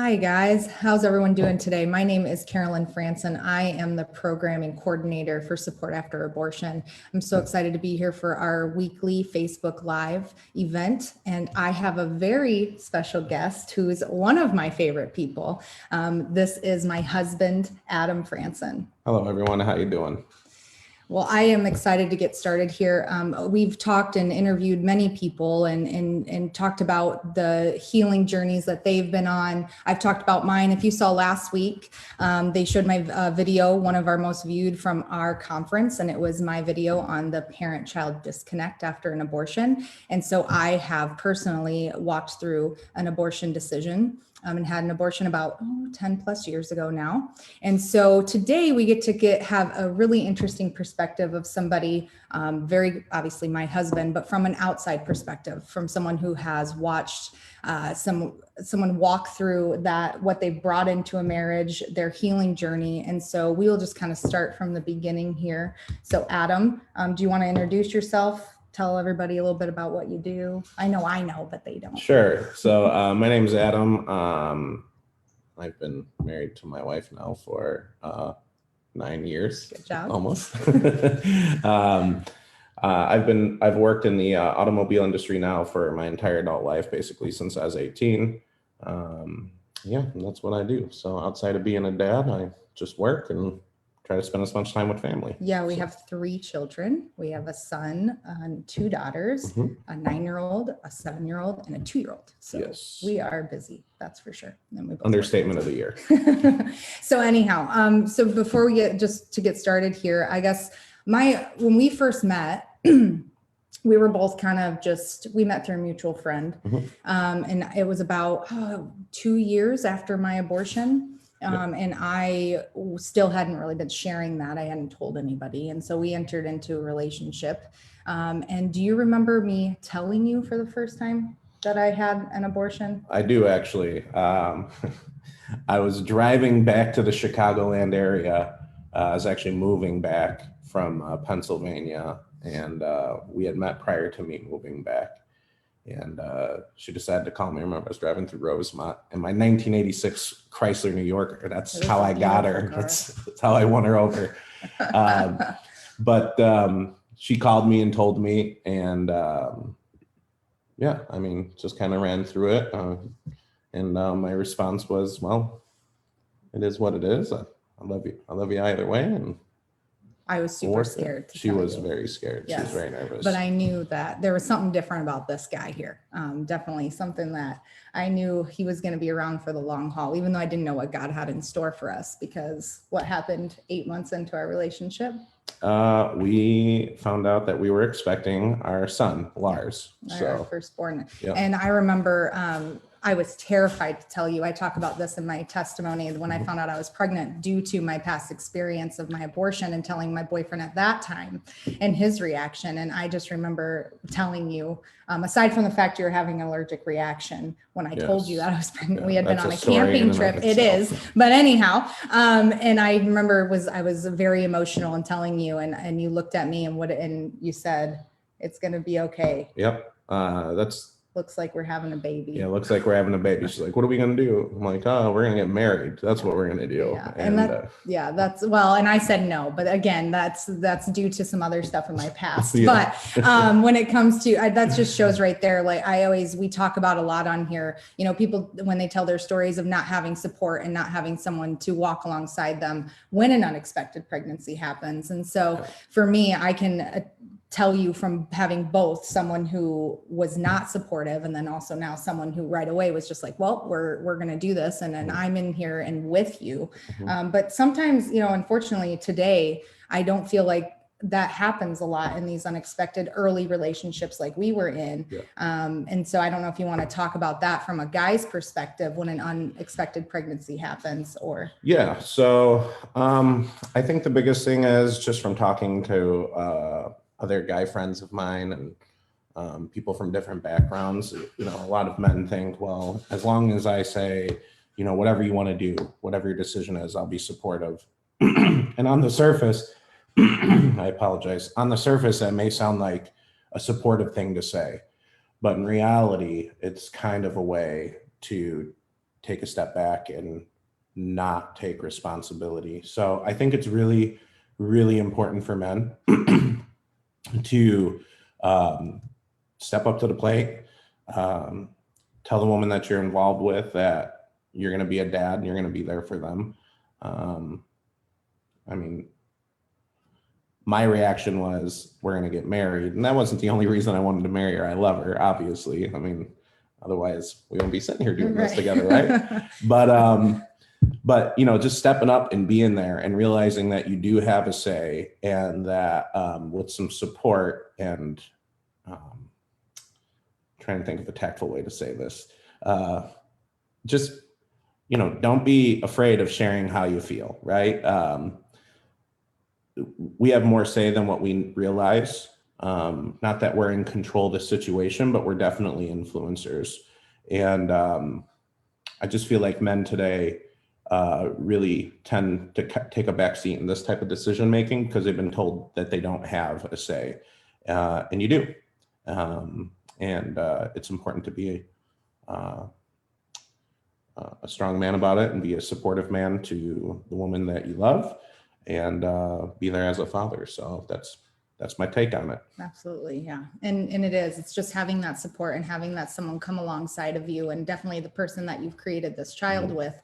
Hi guys, how's everyone doing today? My name is Carolyn Frandsen. I am the programming coordinator for Support After Abortion. I'm so excited to be here for our weekly Facebook Live event, and I have a very special guest who is one of my favorite people. This is my husband, Adam Frandsen. Hello everyone, how you doing? Well, I am excited to get started here. We've talked and interviewed many people and talked about the healing journeys that they've been on. I've talked about mine. If you saw last week, they showed my video, one of our most viewed from our conference, and it was my video on the parent-child disconnect after an abortion. And so I have personally walked through an abortion decision and had an abortion about 10 plus years ago now. And so today we get to have a really interesting perspective of somebody, very obviously my husband, but from an outside perspective, from someone who has watched someone walk through that, what they brought into a marriage, their healing journey. And so we will just kind of start from the beginning here. So Adam, do you want to introduce yourself? Tell everybody a little bit about what you do. I know, but they don't. Sure. So my name is Adam. I've been married to my wife now for 9 years. Good job. Almost. I've worked in the automobile industry now for my entire adult life, basically since I was 18. Yeah, that's what I do. So outside of being a dad, I just work and try to spend as much time with family. Yeah, we have 3 children. We have a son and 2 daughters, a 9-year-old, a 7-year-old, and a 2-year-old. So yes, we are busy, that's for sure. And we understatement of the year. So anyhow, so before we get started here, I guess when we first met, we were both kind of we met through a mutual friend. And it was about 2 years after my abortion. And I still hadn't really been sharing that. I hadn't told anybody. And so we entered into a relationship. And do you remember me telling you for the first time that I had an abortion? I do, actually. I was driving back to the Chicagoland area. I was actually moving back from Pennsylvania, and we had met prior to me moving back. And she decided to call me. I remember I was driving through Rosemont in my 1986 Chrysler New Yorker. That's how I got her. That's how I won her over. But she called me and told me, and yeah, I mean, just kind of ran through it. And my response was, well, it is what it is. I love you. I love you either way. And I was super scared. She was very scared. Yes. She was very nervous. But I knew that there was something different about this guy here. Definitely something that I knew he was going to be around for the long haul, even though I didn't know what God had in store for us, because what happened 8 months into our relationship? We found out that we were expecting our son, Lars. Our firstborn. Yep. And I remember I was terrified to tell you. I talk about this in my testimony when I found out I was pregnant due to my past experience of my abortion and telling my boyfriend at that time and his reaction. And I just remember telling you, aside from the fact you were having an allergic reaction when I told you that I was pregnant, we had been on a camping trip. It is. But anyhow, and I remember I was very emotional in telling you, and you looked at me and you said, it's going to be okay. Yep. Looks like we're having a baby. Yeah, looks like we're having a baby. She's like, what are we going to do? I'm like, oh, we're going to get married. That's what we're going to do. Yeah. And I said no, but again, that's due to some other stuff in my past. But when it comes to, that just shows right there. Like we talk about a lot on here, people, when they tell their stories of not having support and not having someone to walk alongside them when an unexpected pregnancy happens. And so for me, I can tell you from having both someone who was not supportive and then also now someone who right away was just like, well, we're going to do this. And then I'm in here and with you. But sometimes, unfortunately today, I don't feel like that happens a lot in these unexpected early relationships like we were in. And so I don't know if you want to talk about that from a guy's perspective when an unexpected pregnancy happens or. Yeah. So I think the biggest thing is just from talking to other guy friends of mine and people from different backgrounds, a lot of men think, well, as long as I say, whatever you want to do, whatever your decision is, I'll be supportive. And on the surface, I apologize. On the surface, that may sound like a supportive thing to say, but in reality, it's kind of a way to take a step back and not take responsibility. So I think it's really, really important for men to step up to the plate, tell the woman that you're involved with that you're going to be a dad and you're going to be there for them. I mean, my reaction was, we're going to get married. And that wasn't the only reason I wanted to marry her. I love her, obviously. I mean, otherwise we won't be sitting here doing this together, right? But you know, just stepping up and being there and realizing that you do have a say, and that with some support and trying to think of a tactful way to say this, just, you know, don't be afraid of sharing how you feel, right? We have more say than what we realize. Not that we're in control of the situation, but we're definitely influencers. And I just feel like men today really tend to take a backseat in this type of decision making because they've been told that they don't have a say, and you do. And it's important to be a strong man about it and be a supportive man to the woman that you love, and be there as a father. So that's my take on it. Absolutely. Yeah. And it's just having that support and having that someone come alongside of you, and definitely the person that you've created this child with,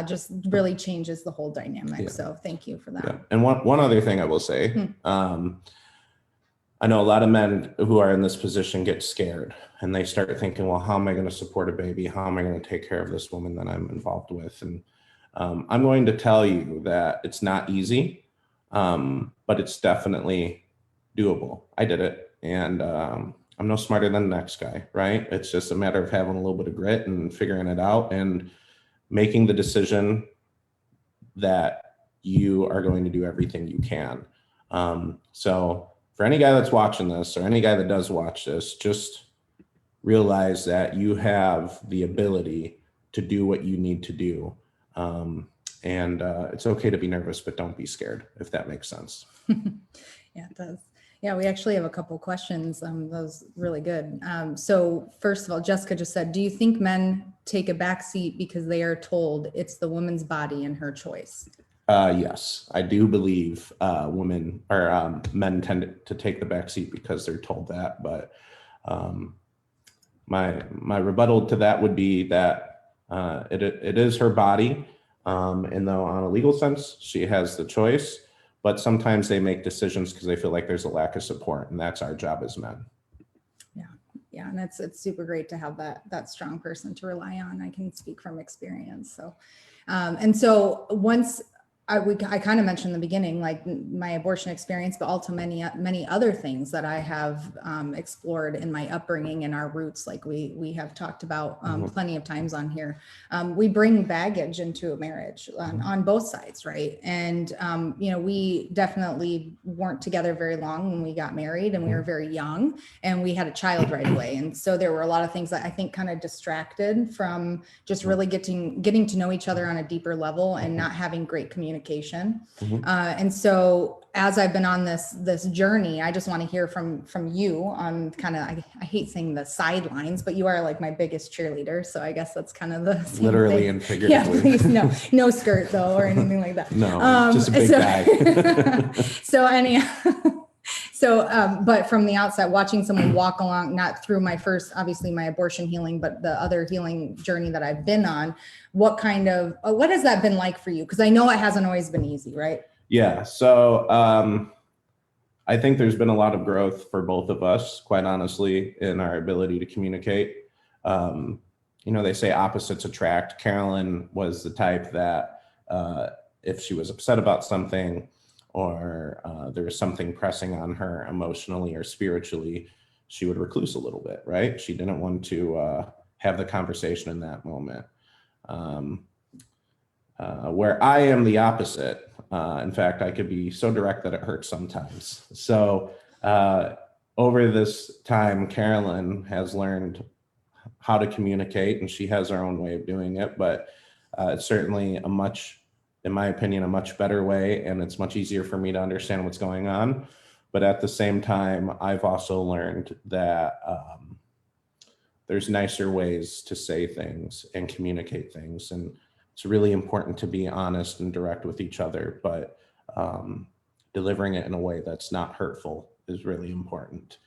just really changes the whole dynamic. Yeah. So thank you for that. Yeah. And one other thing I will say, I know a lot of men who are in this position get scared and they start thinking, well, how am I going to support a baby? How am I going to take care of this woman that I'm involved with? And I'm going to tell you that it's not easy, but it's definitely doable. I did it, and I'm no smarter than the next guy, right? It's just a matter of having a little bit of grit and figuring it out and making the decision that you are going to do everything you can. So for any guy that's watching this, or any guy that does watch this, just realize that you have the ability to do what you need to do. And it's okay to be nervous, but don't be scared, if that makes sense. Yeah, it does. Yeah, we actually have a couple questions. Those really good. So first of all, Jessica just said, do you think men take a back seat because they are told it's the woman's body and her choice? Yes, I do believe women or men tend to take the back seat because they're told that. But my rebuttal to that would be that it is her body, and though on a legal sense she has the choice, but sometimes they make decisions because they feel like there's a lack of support, and that's our job as men. Yeah, and it's super great to have that strong person to rely on. I can speak from experience. So, and so once I kind of mentioned in the beginning, like my abortion experience, but also many other things that I have explored in my upbringing and our roots, like we have talked about plenty of times on here. We bring baggage into a marriage on both sides, right? And you know, we definitely weren't together very long when we got married, and we were very young, and we had a child right away. And so there were a lot of things that I think kind of distracted from just really getting to know each other on a deeper level and not having great communication. And so as I've been on this journey, I just want to hear from you on kind of, I hate saying the sidelines, but you are like my biggest cheerleader. So I guess that's kind of the same literally thing. And figuratively. Yeah, please, no skirt though, or anything like that. No, just a big guy. But from the outset, watching someone walk along, not through obviously my abortion healing, but the other healing journey that I've been on, what has that been like for you? Because I know it hasn't always been easy, right? Yeah. So I think there's been a lot of growth for both of us, quite honestly, in our ability to communicate. You know, they say opposites attract. Carolyn was the type that if she was upset about something, or there was something pressing on her emotionally or spiritually, she would recluse a little bit, right? She didn't want to have the conversation in that moment. Where I am the opposite. In fact, I could be so direct that it hurts sometimes. So over this time, Carolyn has learned how to communicate, and she has her own way of doing it, but it's certainly in my opinion, a much better way, and it's much easier for me to understand what's going on. But at the same time, I've also learned that there's nicer ways to say things and communicate things. And it's really important to be honest and direct with each other, but delivering it in a way that's not hurtful is really important.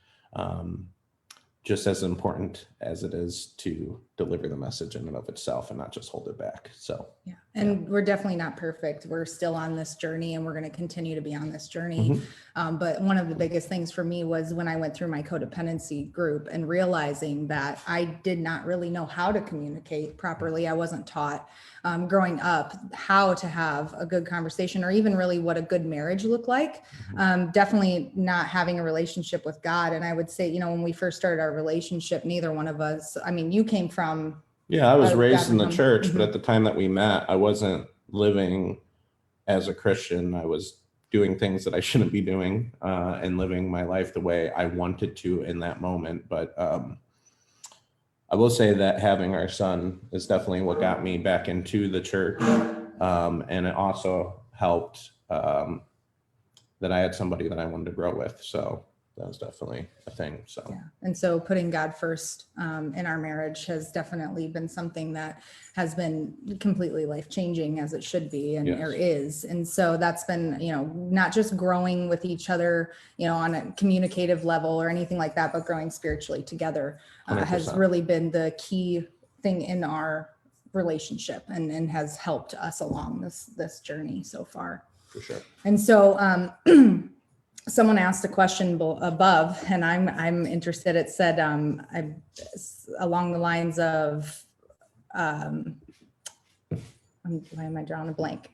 Just as important as it is to deliver the message in and of itself and not just hold it back. So, yeah. And we're definitely not perfect. We're still on this journey and we're going to continue to be on this journey. But one of the biggest things for me was when I went through my codependency group and realizing that I did not really know how to communicate properly. I wasn't taught growing up how to have a good conversation or even really what a good marriage looked like. Definitely not having a relationship with God. And I would say, you know, when we first started our relationship, neither one of us, I mean, you came from. Yeah, I was raised in the church, but at the time that we met, I wasn't living as a Christian. I was doing things that I shouldn't be doing and living my life the way I wanted to in that moment. But I will say that having our son is definitely what got me back into the church. And it also helped that I had somebody that I wanted to grow with. So that was definitely a thing. So yeah. And so putting God first in our marriage has definitely been something that has been completely life-changing, as it should be, and there is. And so that's been, you know, not just growing with each other, you know, on a communicative level or anything like that, but growing spiritually together has really been the key thing in our relationship and has helped us along this journey so far. For sure. And so someone asked a question above, and I'm interested. It said along the lines of, why am I drawing a blank?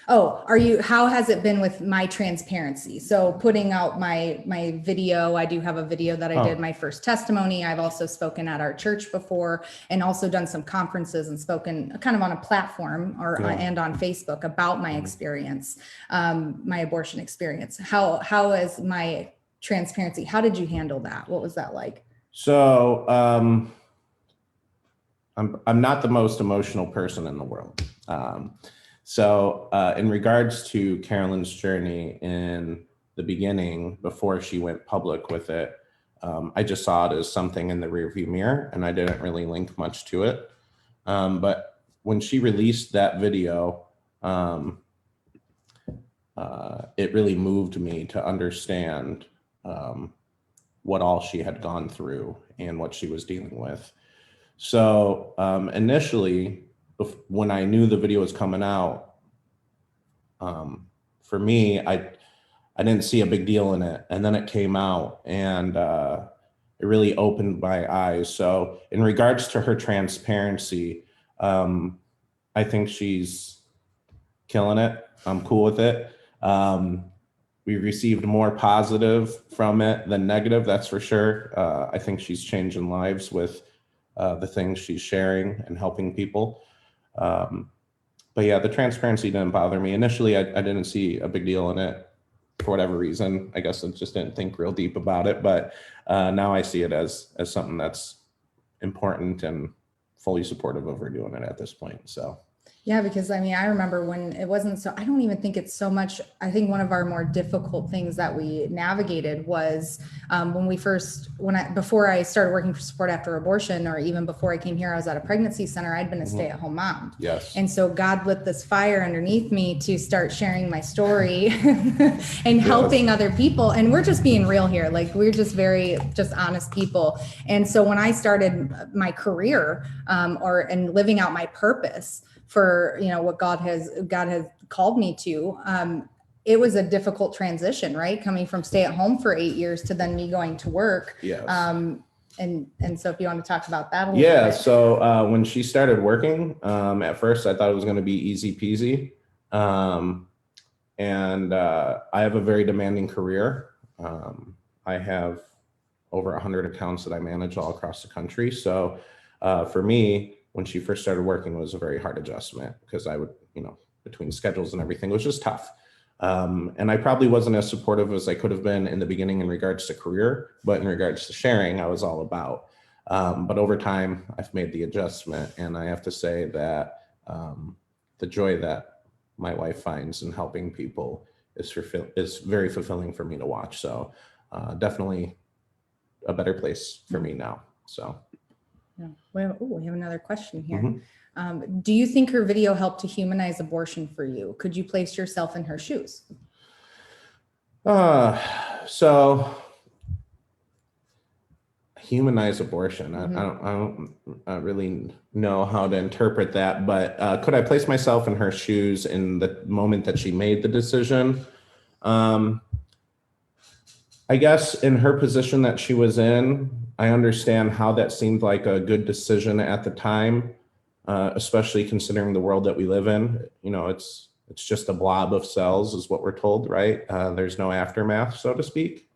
How has it been with my transparency? So putting out my video, I do have a video that I did my first testimony. I've also spoken at our church before and also done some conferences and spoken kind of on a platform and on Facebook about my experience, my abortion experience. How is my transparency? How did you handle that? What was that like? So, I'm not the most emotional person in the world. So in regards to Carolyn's journey in the beginning, before she went public with it, I just saw it as something in the rearview mirror and I didn't really link much to it. But when she released that video, it really moved me to understand what all she had gone through and what she was dealing with. So initially, when I knew the video was coming out, for me, I didn't see a big deal in it. And then it came out and it really opened my eyes. So in regards to her transparency, I think she's killing it. I'm cool with it. We received more positive from it than negative, that's for sure. I think she's changing lives with the things she's sharing and helping people. But yeah, the transparency didn't bother me. Initially, I didn't see a big deal in it for whatever reason. I guess I just didn't think real deep about it. But now I see it as something that's important and fully supportive of her doing it at this point. So. Yeah, because I mean, I remember when it wasn't so, I don't even think it's so much, I think one of our more difficult things that we navigated was before I started working for Support After Abortion, or even before I came here, I was at a pregnancy center. I'd been a stay-at-home mom. Yes. And so God lit this fire underneath me to start sharing my story and helping other people. And we're just being real here. Like, we're just just honest people. And so when I started my career and living out my purpose for, you know, what God has called me to, it was a difficult transition, right? Coming from stay at home for 8 years to then me going to work. Yes. And so if you want to talk about that a little bit. Yeah. So when she started working, at first I thought it was going to be easy peasy. And I have a very demanding career. I have over 100 accounts that I manage all across the country. So for me, when she first started working, it was a very hard adjustment because I would, you know, between schedules and everything, it was just tough. And I probably wasn't as supportive as I could have been in the beginning in regards to career, but in regards to sharing, I was all about. But over time, I've made the adjustment, and I have to say that the joy that my wife finds in helping people is very fulfilling for me to watch. So definitely a better place for me now. So. Yeah. We have another question here. Mhm. Do you think her video helped to humanize abortion for you? Could you place yourself in her shoes? So humanize abortion. Mm-hmm. I don't really know how to interpret that, but could I place myself in her shoes in the moment that she made the decision? Um, I guess in her position that she was in, I understand how that seemed like a good decision at the time, especially considering the world that we live in. You know, it's just a blob of cells, is what we're told, right? There's no aftermath, so to speak.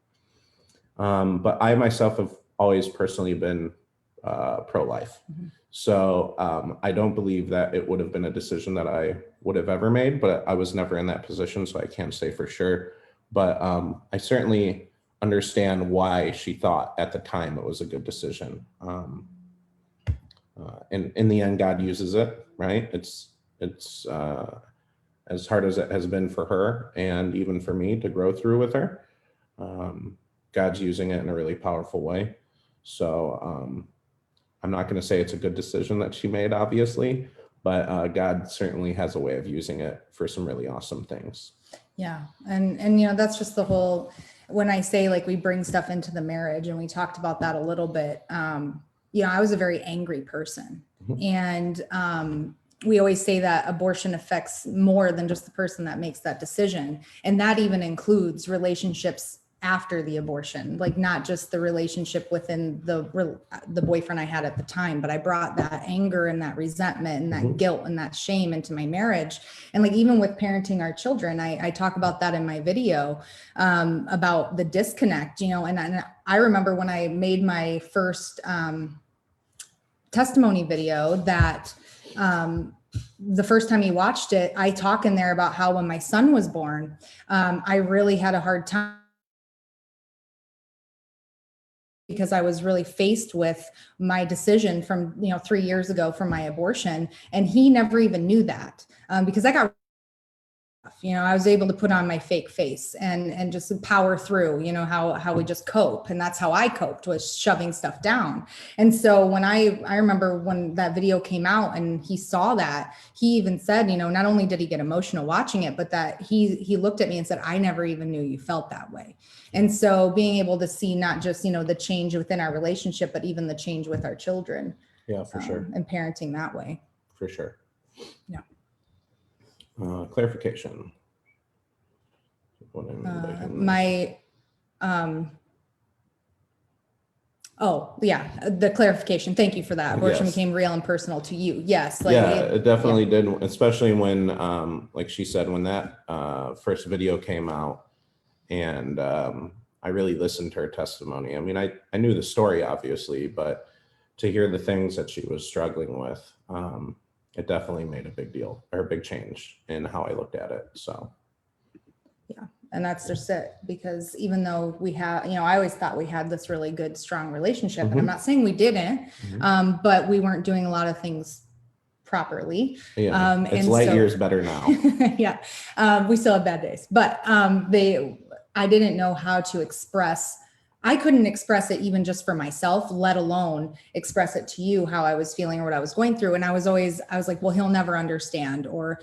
But I myself have always personally been pro-life. Mm-hmm. So I don't believe that it would have been a decision that I would have ever made, but I was never in that position, so I can't say for sure. But I certainly understand why she thought at the time it was a good decision. And in the end, God uses it, right? It's as hard as it has been for her and even for me to grow through with her. God's using it in a really powerful way. So I'm not going to say it's a good decision that she made, obviously, but God certainly has a way of using it for some really awesome things. Yeah. And, you know, that's just the whole, when I say like we bring stuff into the marriage, and we talked about that a little bit, you know, I was a very angry person. Mhm. And we always say that abortion affects more than just the person that makes that decision. And that even includes relationships after the abortion, like not just the relationship within the boyfriend I had at the time, but I brought that anger and that resentment and that Mhm. guilt and that shame into my marriage. And like even with parenting our children, I talk about that in my video, about the disconnect, you know. And I remember when I made my first testimony video that the first time he watched it, I talk in there about how when my son was born, I really had a hard time because I was really faced with my decision from, you know, 3 years ago for my abortion. And he never even knew that, because I got, you know, I was able to put on my fake face and just power through, you know, how we just cope. And that's how I coped, was shoving stuff down. And so when I remember when that video came out and he saw that, he even said, you know, not only did he get emotional watching it, but that he looked at me and said, I never even knew you felt that way. And so being able to see not just, you know, the change within our relationship, but even the change with our children. Yeah, for sure. And parenting that way. For sure. Yeah. Clarification. Oh yeah, the clarification. Thank you for that. Abortion Yes. became real and personal to you. Yes. Like yeah, it definitely did. Especially when, like she said, when that first video came out, and I really listened to her testimony. I mean, I knew the story, obviously, but to hear the things that she was struggling with, it definitely made a big deal or a big change in how I looked at it. So. Yeah. And that's just it, because even though we have, you know, I always thought we had this really good, strong relationship, and I'm not saying we didn't, but we weren't doing a lot of things properly. Yeah, it's light years better now. Yeah. We still have bad days, but I didn't know how to express. I couldn't express it even just for myself, let alone express it to you, how I was feeling or what I was going through. And I was like, well, he'll never understand, or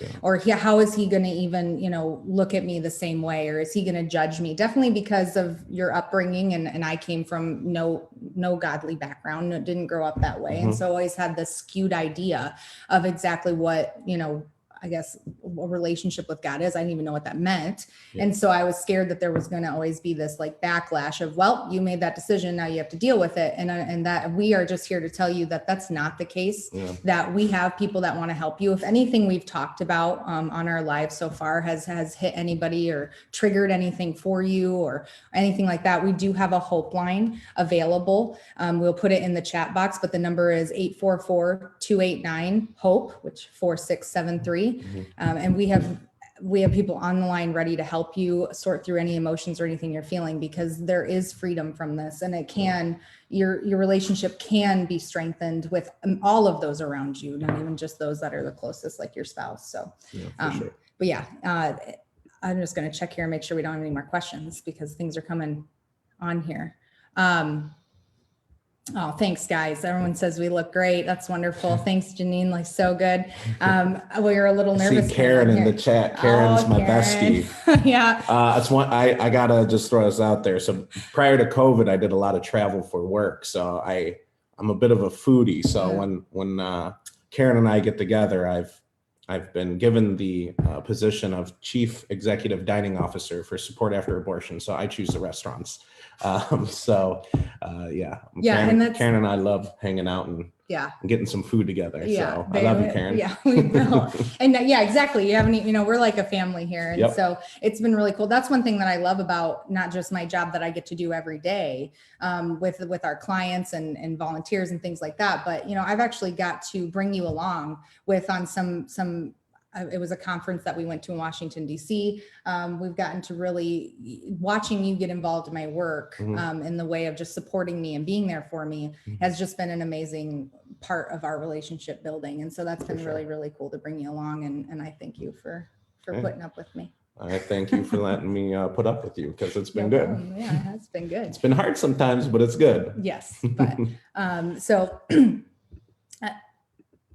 how is he going to even, you know, look at me the same way, or is he going to judge me? Definitely because of your upbringing. And I came from no godly background, didn't grow up that way. And so always had this skewed idea of exactly what, you know, I guess a relationship with God is. I didn't even know what that meant. Yeah. And so I was scared that there was going to always be this like backlash of, well, you made that decision, now you have to deal with it. And that we are just here to tell you that that's not the case, that we have people that want to help you. If anything we've talked about on our lives so far has hit anybody or triggered anything for you or anything like that, we do have a hope line available. We'll put it in the chat box, but the number is 844-289-HOPE, which 4673. And we have people on the line ready to help you sort through any emotions or anything you're feeling, because there is freedom from this, and it can, your relationship can be strengthened with all of those around you, not even just those that are the closest, like your spouse. So, sure. But yeah, I'm just going to check here and make sure we don't have any more questions, because things are coming on here. Oh, thanks, guys. Everyone says we look great. That's wonderful. Thanks, Janine. Like, so good. Well, you're a little I nervous. see Karen in the chat. Karen's my Karen. bestie. Yeah. It's one I gotta just throw this out there. So prior to COVID, I did a lot of travel for work. So I'm a bit of a foodie. So when Karen and I get together, I've been given the position of Chief Executive Dining Officer for Support After Abortion. So I choose the restaurants. Yeah, Karen and I love hanging out and getting some food together. So I love you, Karen. Yeah, we will. And yeah, exactly. You haven't, we're like a family here. And so it's been really cool. That's one thing that I love about not just my job that I get to do every day with our clients and volunteers and things like that. But, I've actually got to bring you along on some it was a conference that we went to in Washington, D.C. We've gotten to really watching you get involved in my work in the way of just supporting me and being there for me has just been an amazing part of our relationship building. And so that's been really, really cool to bring you along. And I thank you for putting up with me. I thank you for letting me put up with you because it's been good. Yeah, it has been good. It's been hard sometimes, but it's good. Yes. But so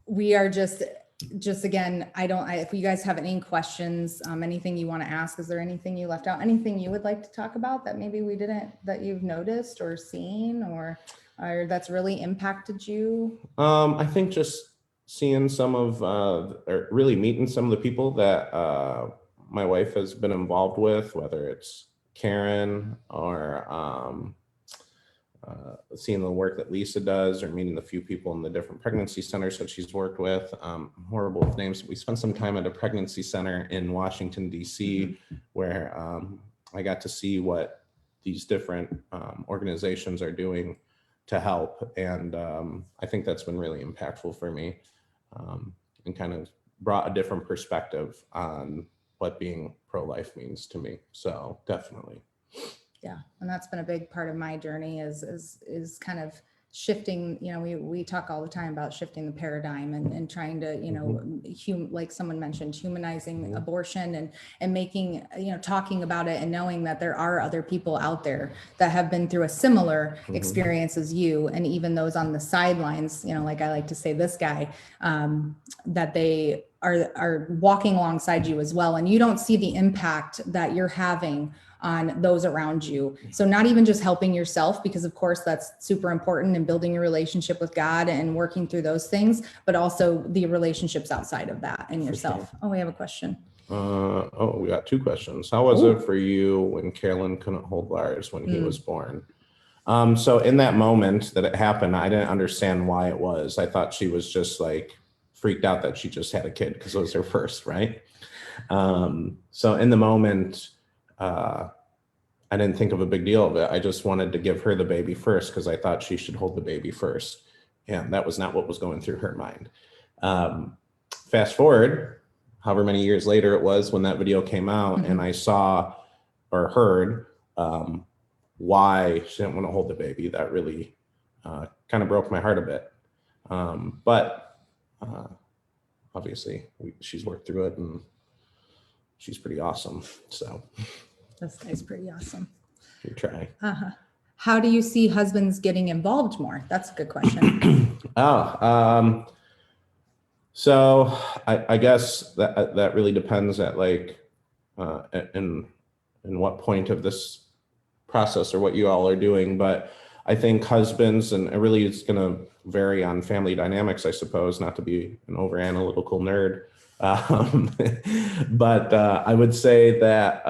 we are just again, if you guys have any questions, anything you want to ask, is there anything you left out, anything you would like to talk about that maybe we didn't, that you've noticed or seen or that's really impacted you? I think just seeing some of, or really meeting some of the people that my wife has been involved with, whether it's Karen or seeing the work that Lisa does or meeting the few people in the different pregnancy centers that she's worked with. I'm horrible with names. We spent some time at a pregnancy center in Washington, D.C., where I got to see what these different organizations are doing to help. And I think that's been really impactful for me and kind of brought a different perspective on what being pro-life means to me. So definitely. Yeah. And that's been a big part of my journey is kind of shifting, we talk all the time about shifting the paradigm and trying to, like someone mentioned, humanizing abortion and making, talking about it and knowing that there are other people out there that have been through a similar experience as you. And even those on the sidelines, like I like to say, this guy, that they are walking alongside you as well. And you don't see the impact that you're having on those around you. So not even just helping yourself, because of course that's super important and building your relationship with God and working through those things, but also the relationships outside of that and yourself. Sure. Oh, we have a question. We got two questions. How was it for you when Carolyn couldn't hold Lars when he was born? So in that moment that it happened, I didn't understand why it was. I thought she was just like freaked out that she just had a kid because it was her first, right? So in the moment, I didn't think of a big deal of it. I just wanted to give her the baby first because I thought she should hold the baby first. And that was not what was going through her mind. Fast forward, however many years later it was when that video came out and I saw or heard why she didn't want to hold the baby. That really kind of broke my heart a bit. But obviously she's worked through it and she's pretty awesome. So this guy's pretty awesome. You try. How do you see husbands getting involved more? That's a good question. So I guess that really depends at like in what point of this process or what you all are doing. But I think husbands, and it really is going to vary on family dynamics, I suppose, not to be an over analytical nerd. But I would say that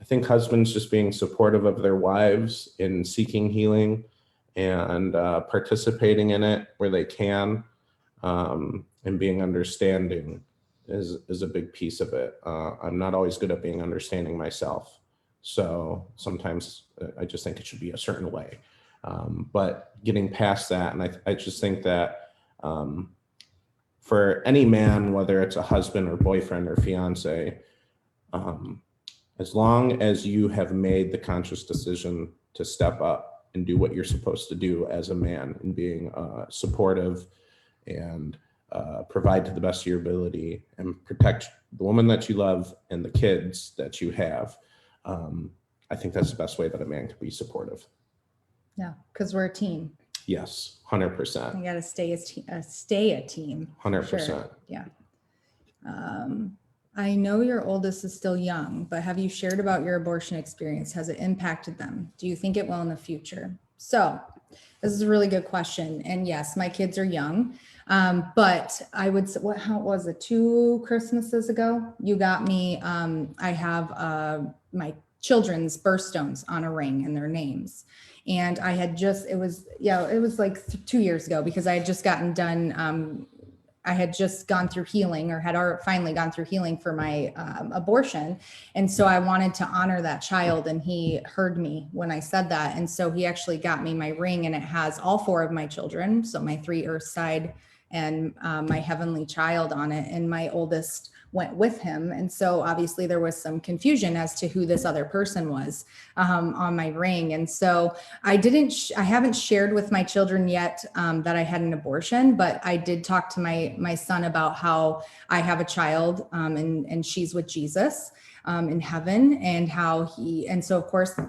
I think husbands just being supportive of their wives in seeking healing and participating in it where they can, and being understanding is a big piece of it. I'm not always good at being understanding myself. So sometimes I just think it should be a certain way. But getting past that, and I just think that for any man, whether it's a husband or boyfriend or fiance, as long as you have made the conscious decision to step up and do what you're supposed to do as a man and being supportive and provide to the best of your ability and protect the woman that you love and the kids that you have, I think that's the best way that a man can be supportive. Yeah, because we're a team. Yes, 100%. We got to stay a team. 100%. Sure. Yeah. I know your oldest is still young, but have you shared about your abortion experience? Has it impacted them? Do you think it will in the future? So this is a really good question. And yes, my kids are young. But I would say, how was it? 2 Christmases ago, you got me. I have my children's birthstones on a ring and their names. And I had it was like 2 years ago, because I had just gotten done. I had just gone through healing, or had finally gone through healing for my abortion. And so I wanted to honor that child, and he heard me when I said that. And so he actually got me my ring, and it has all 4 of my children. So my 3 earth side and my heavenly child on it. And my oldest went with him. And so obviously there was some confusion as to who this other person was on my ring. And so I haven't shared with my children yet that I had an abortion, but I did talk to my son about how I have a child and she's with Jesus in heaven, and so of course,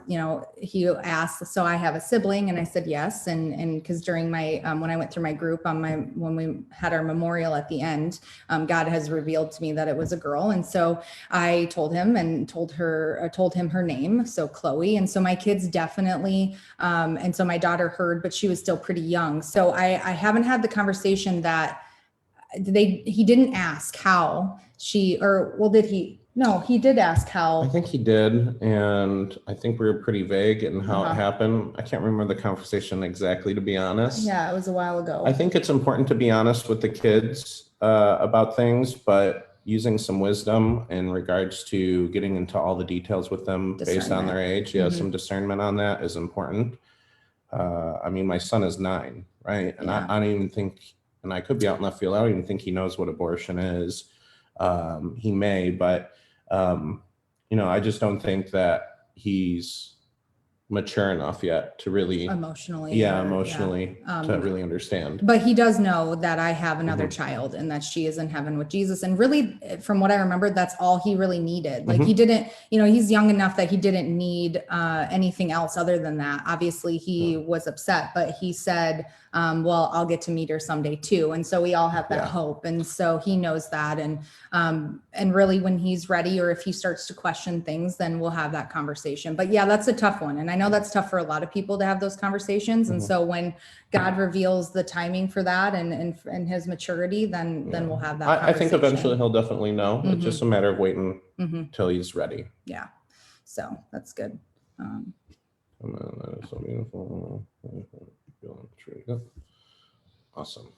he asked, so I have a sibling, and I said yes. And because during my, when I went through my group when we had our memorial at the end, God has revealed to me that it was a girl. And so I told him and told him her name. So Chloe. And so my kids definitely, and so my daughter heard, but she was still pretty young. So I haven't had the conversation that he didn't ask how did he? No, he did ask how. I think he did, and I think we were pretty vague in how it happened. I can't remember the conversation exactly, to be honest. Yeah, it was a while ago. I think it's important to be honest with the kids about things, but using some wisdom in regards to getting into all the details with them based on their age. Yeah, some discernment on that is important. I mean, my son is 9, right? And I don't even think, and I could be out in left field, I don't even think he knows what abortion is. He may, but I just don't think that he's mature enough yet to really emotionally to really understand. But he does know that I have another child, and that she is in heaven with Jesus. And really, from what I remember, that's all he really needed. Like he didn't, he's young enough that he didn't need anything else other than that. Obviously he was upset, but he said, well, I'll get to meet her someday too. And so we all have that hope. And so he knows that. And really, when he's ready, or if he starts to question things, then we'll have that conversation. But yeah, that's a tough one. And I know that's tough for a lot of people to have those conversations. And so when God reveals the timing for that and his maturity, then we'll have that conversation. I think eventually he'll definitely know. It's just a matter of waiting till he's ready. Yeah. So that's good. That is so beautiful. Awesome.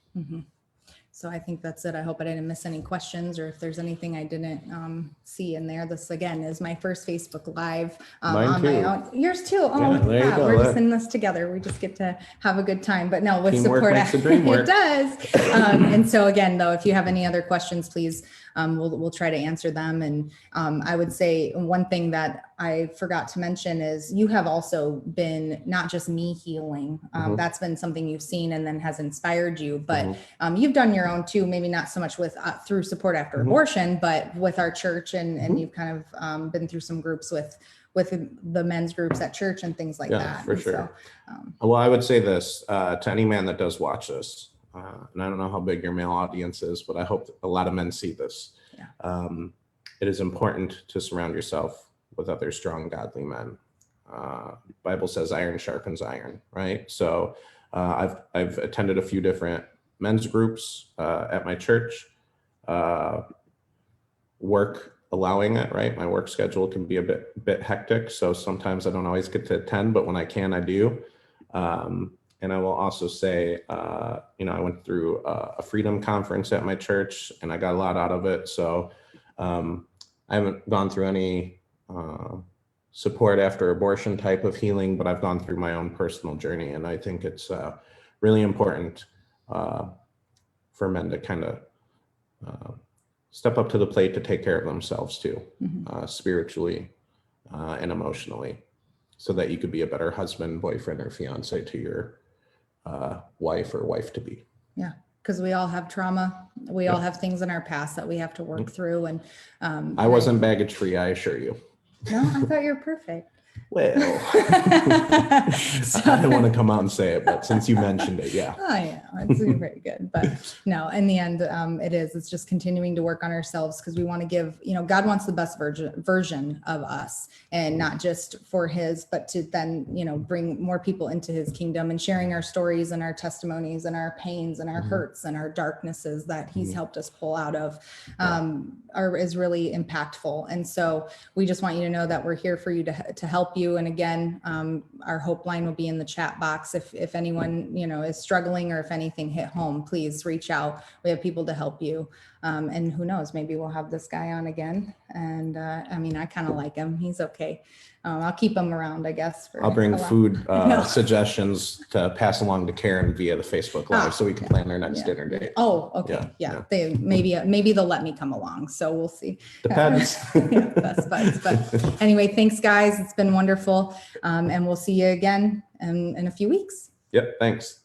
So I think that's it. I hope I didn't miss any questions, or if there's anything I didn't see in there. This again is my first Facebook Live Mine too. my own. Yours too. Oh, there you go. We're just in this together. We just get to have a good time. But no, with Teamwork support, makes the dream work. It does. And so again, though, if you have any other questions, please, we'll try to answer them. And I would say one thing that I forgot to mention is you have also been not just me healing. That's been something you've seen and then has inspired you, but you've done your own too, maybe not so much with through support after abortion, but with our church, and you've kind of been through some groups with the men's groups at church and things like that. Yeah, for sure. Well, I would say this to any man that does watch this, and I don't know how big your male audience is, but I hope a lot of men see this. It is important to surround yourself with other strong, godly men. Bible says iron sharpens iron, right? So I've attended a few different men's groups at my church, work allowing it, right? My work schedule can be a bit hectic, so sometimes I don't always get to attend, but when I can, I do. And I will also say, I went through a freedom conference at my church, and I got a lot out of it. So I haven't gone through any support after abortion type of healing, but I've gone through my own personal journey. And I think it's really important for men to kind of step up to the plate to take care of themselves too, spiritually and emotionally, so that you could be a better husband, boyfriend, or fiance to your wife or wife-to-be. Yeah, because we all have trauma. We all have things in our past that we have to work through. And I wasn't baggage free, I assure you. No, I thought you were perfect. Well, I didn't want to come out and say it, but since you mentioned it, yeah. Oh yeah, it's very good. But no, in the end, it's just continuing to work on ourselves, because we want to give, God wants the best version of us, and not just for his, but to then, bring more people into his kingdom, and sharing our stories and our testimonies and our pains and our hurts and our darknesses that he's helped us pull out of, is really impactful. And so we just want you to know that we're here for you to help you. And again, our hope line will be in the chat box. If anyone, is struggling, or if anything hit home, please reach out. We have people to help you. And who knows, maybe we'll have this guy on again. And I kind of like him. He's okay. I'll keep him around, I guess. I'll bring food suggestions to pass along to Karen via the Facebook Live, so we can plan our next dinner date. Oh, okay. Yeah. They maybe they'll let me come along. So we'll see. Depends. Best buds. But anyway, thanks guys. It's been wonderful. And we'll see you again in a few weeks. Yep. Thanks.